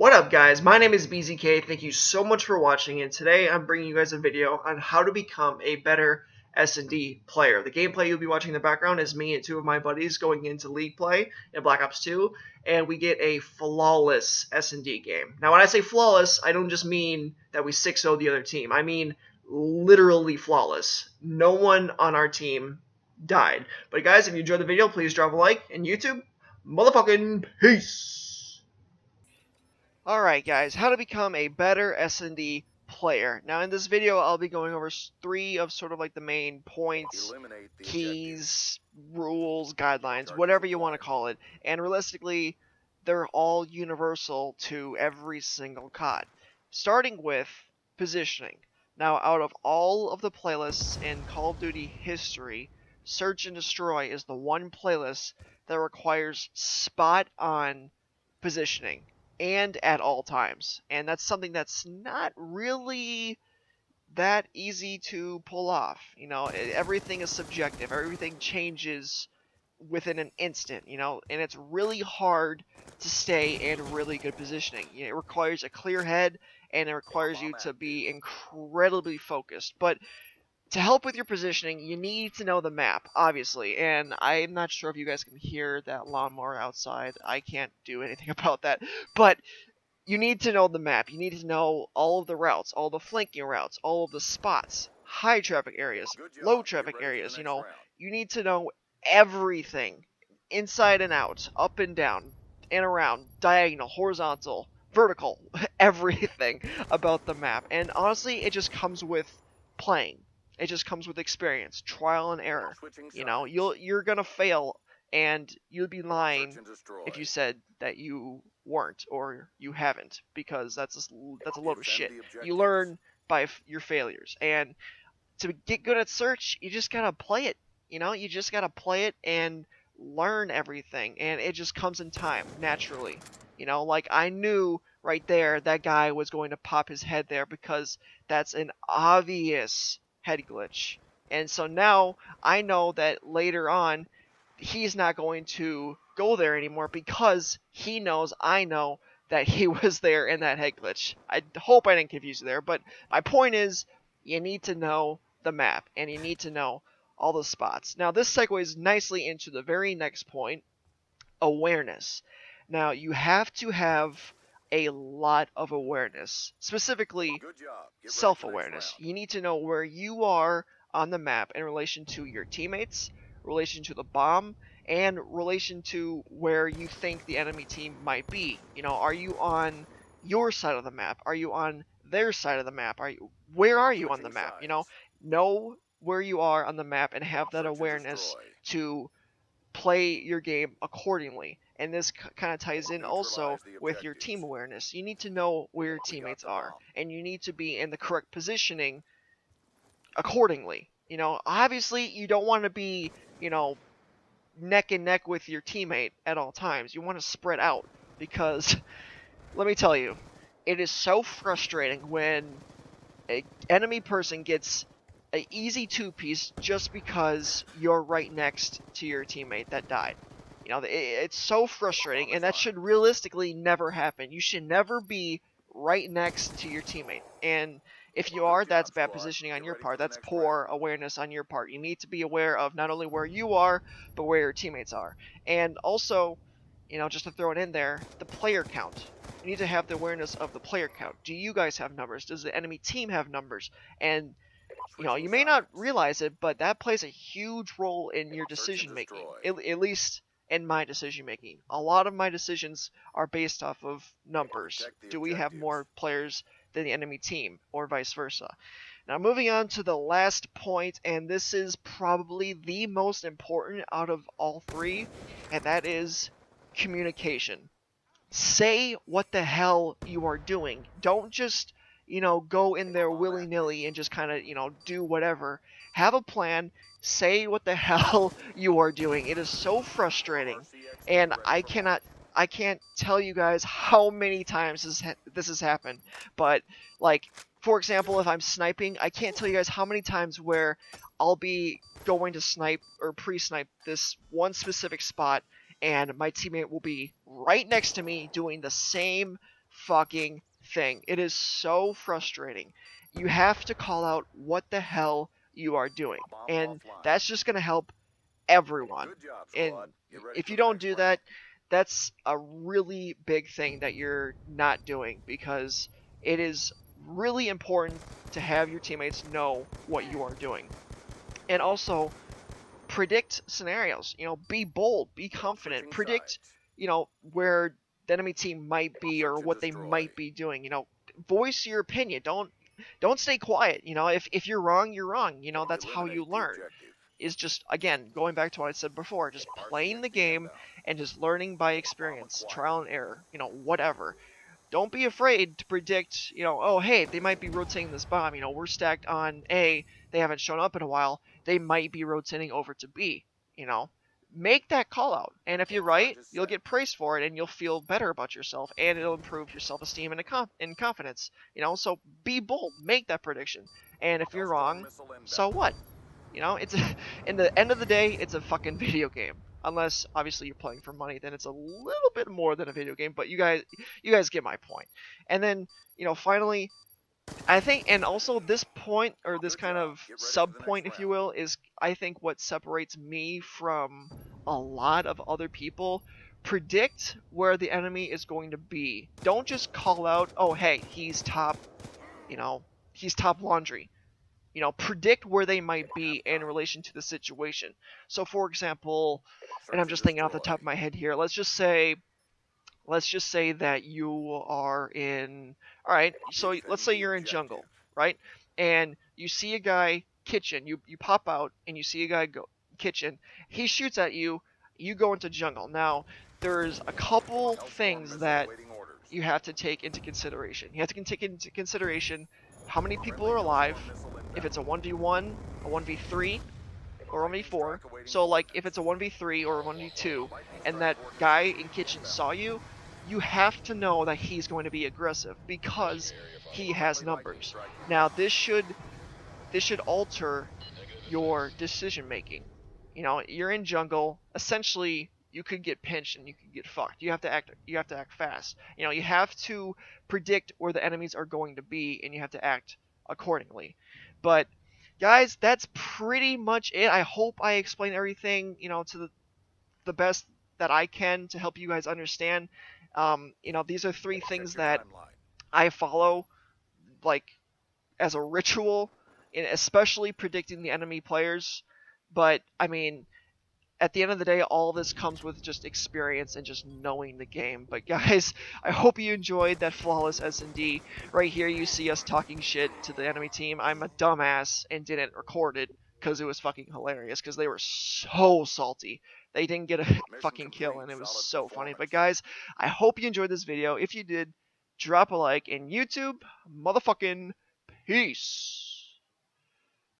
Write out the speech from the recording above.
What up, guys? My name is BZK. Thank you so much for watching, and today I'm bringing you guys a video on how to become a better SnD player. The gameplay you'll be watching in the background is me and two of my buddies going into League play in Black Ops 2, and we get a flawless SnD game. Now, when I say flawless, I don't just mean that we 6-0'd the other team. I mean literally flawless. No one on our team died. But guys, if you enjoyed the video, please drop a like, and YouTube, motherfucking peace! Alright guys, how to become a better SnD player. Now in this video I'll be going over three of sort of like the main points, keys, rules, guidelines, whatever you want to call it. And realistically, they're all universal to every single COD. Starting with positioning. Now out of all of the playlists in Call of Duty history, Search and Destroy is the one playlist that requires spot-on positioning. And at all times. And that's something that's not really that easy to pull off. You know, everything is subjective. Everything changes within an instant, you know, and it's really hard to stay in really good positioning. You know, it requires a clear head, and it requires you to be incredibly focused. But to help with your positioning, you need to know the map, obviously, and I'm not sure if you guys can hear that lawnmower outside. I can't do anything about that, but you need to know the map. You need to know all of the routes, all the flanking routes, all of the spots, high traffic areas, low traffic areas, you know. You need to know everything, inside and out, up and down, and around, diagonal, horizontal, vertical, everything about the map. And honestly, it just comes with playing. It just comes with experience, trial and error. You know, you're gonna fail, and you'd be lying if you said that you weren't or you haven't, because that's a load of shit. You learn by your failures, and to get good at search, you just gotta play it. You know, you just gotta play it and learn everything, and it just comes in time, naturally. You know, like I knew right there that guy was going to pop his head there because that's an obvious head glitch. And so now I know that later on he's not going to go there anymore because he knows I know that he was there in that head glitch. I hope I didn't confuse you there, but my point is you need to know the map and you need to know all the spots. Now this segues nicely into the very next point, awareness. Now you have to have a lot of awareness, specifically self-awareness. You need to know where you are on the map in relation to your teammates, relation to the bomb, and relation to where you think the enemy team might be. You know, are you on your side of the map? Are you on their side of the map? Where are you on the map? You know where you are on the map and have that awareness to play your game accordingly. And this kind of ties in also with your team awareness. You need to know where your teammates are, and you need to be in the correct positioning accordingly. You know, obviously you don't want to be, you know, neck and neck with your teammate at all times. You want to spread out, because let me tell you, it is so frustrating when an enemy person gets an easy two-piece just because you're right next to your teammate that died. You know, it's so frustrating, and that should realistically never happen. You should never be right next to your teammate. And if you are, that's bad positioning on your part. That's poor awareness on your part. You need to be aware of not only where you are, but where your teammates are. And also, you know, just to throw it in there, the player count. You need to have the awareness of the player count. Do you guys have numbers? Does the enemy team have numbers? And you know, you may not realize it, but that plays a huge role in your decision making. At least in my decision making. A lot of my decisions are based off of numbers. Do we have more players than the enemy team, or vice versa? Now moving on to the last point, and this is probably the most important out of all three, and that is communication. Say what the hell you are doing. Don't just, you know, go in there willy-nilly and just kind of, you know, do whatever. Have a plan. Say what the hell you are doing. It is so frustrating, and I can't tell you guys how many times this has happened. But like, for example, if I'm sniping, I can't tell you guys how many times where I'll be going to snipe or pre-snipe this one specific spot, and my teammate will be right next to me doing the same fucking thing. It is so frustrating. You have to call out what the hell you are doing, and that's just going to help everyone. And if you don't do that, that's a really big thing that you're not doing, because it is really important to have your teammates know what you are doing. And also, predict scenarios. Be bold, be confident, predict, where the enemy team might be or what they might be doing. Voice your opinion. Don't stay quiet. If you're wrong, you're wrong. That's how you learn. Is just, again, going back to what I said before, just playing the game and just learning by experience, trial and error, whatever. Don't be afraid to predict, oh, hey, they might be rotating this bomb. We're stacked on A, they haven't shown up in a while, they might be rotating over to B. Make that call out. And if you're right, you'll get praised for it, and you'll feel better about yourself, and it'll improve your self-esteem and confidence. So be bold, make that prediction. And if you're wrong, so what? It's in the end of the day, it's a fucking video game. Unless obviously you're playing for money, then it's a little bit more than a video game. But you guys get my point. And then finally, I think, and also this point, or this kind of sub point, if you will, is I think what separates me from a lot of other people. Predict where the enemy is going to be. Don't just call out, oh hey, he's top, he's top laundry. Predict where they might be in relation to the situation. So, for example, and I'm just thinking off the top of my head here, let's just say that you are in, all right, so let's say you're in jungle, right? And you see a guy kitchen, you pop out and you see a guy go kitchen, he shoots at you, you go into jungle. Now, there's a couple things that you have to take into consideration. You have to take into consideration how many people are alive, if it's a 1v1, a 1v3, or 1v4. So, like, if it's a 1v3 or a 1v2, and that guy in kitchen saw you, you have to know that he's going to be aggressive, because he has numbers. Now, this should alter your decision making. You're in jungle, essentially you could get pinched and you could get fucked. You have to act fast. You have to predict where the enemies are going to be, and you have to act accordingly. But guys, that's pretty much it. I hope I explained everything, to the best that I can to help you guys understand. These are 3 things that I follow, like, as a ritual, and especially predicting the enemy players. But I mean, at the end of the day, all this comes with just experience and just knowing the game. But guys, I hope you enjoyed that flawless SnD. Right here you see us talking shit to the enemy team. I'm a dumbass and didn't record it because it was fucking hilarious, because they were so salty. They didn't get a fucking kill, and it was so funny. But guys, I hope you enjoyed this video. If you did, drop a like, and YouTube, motherfucking peace.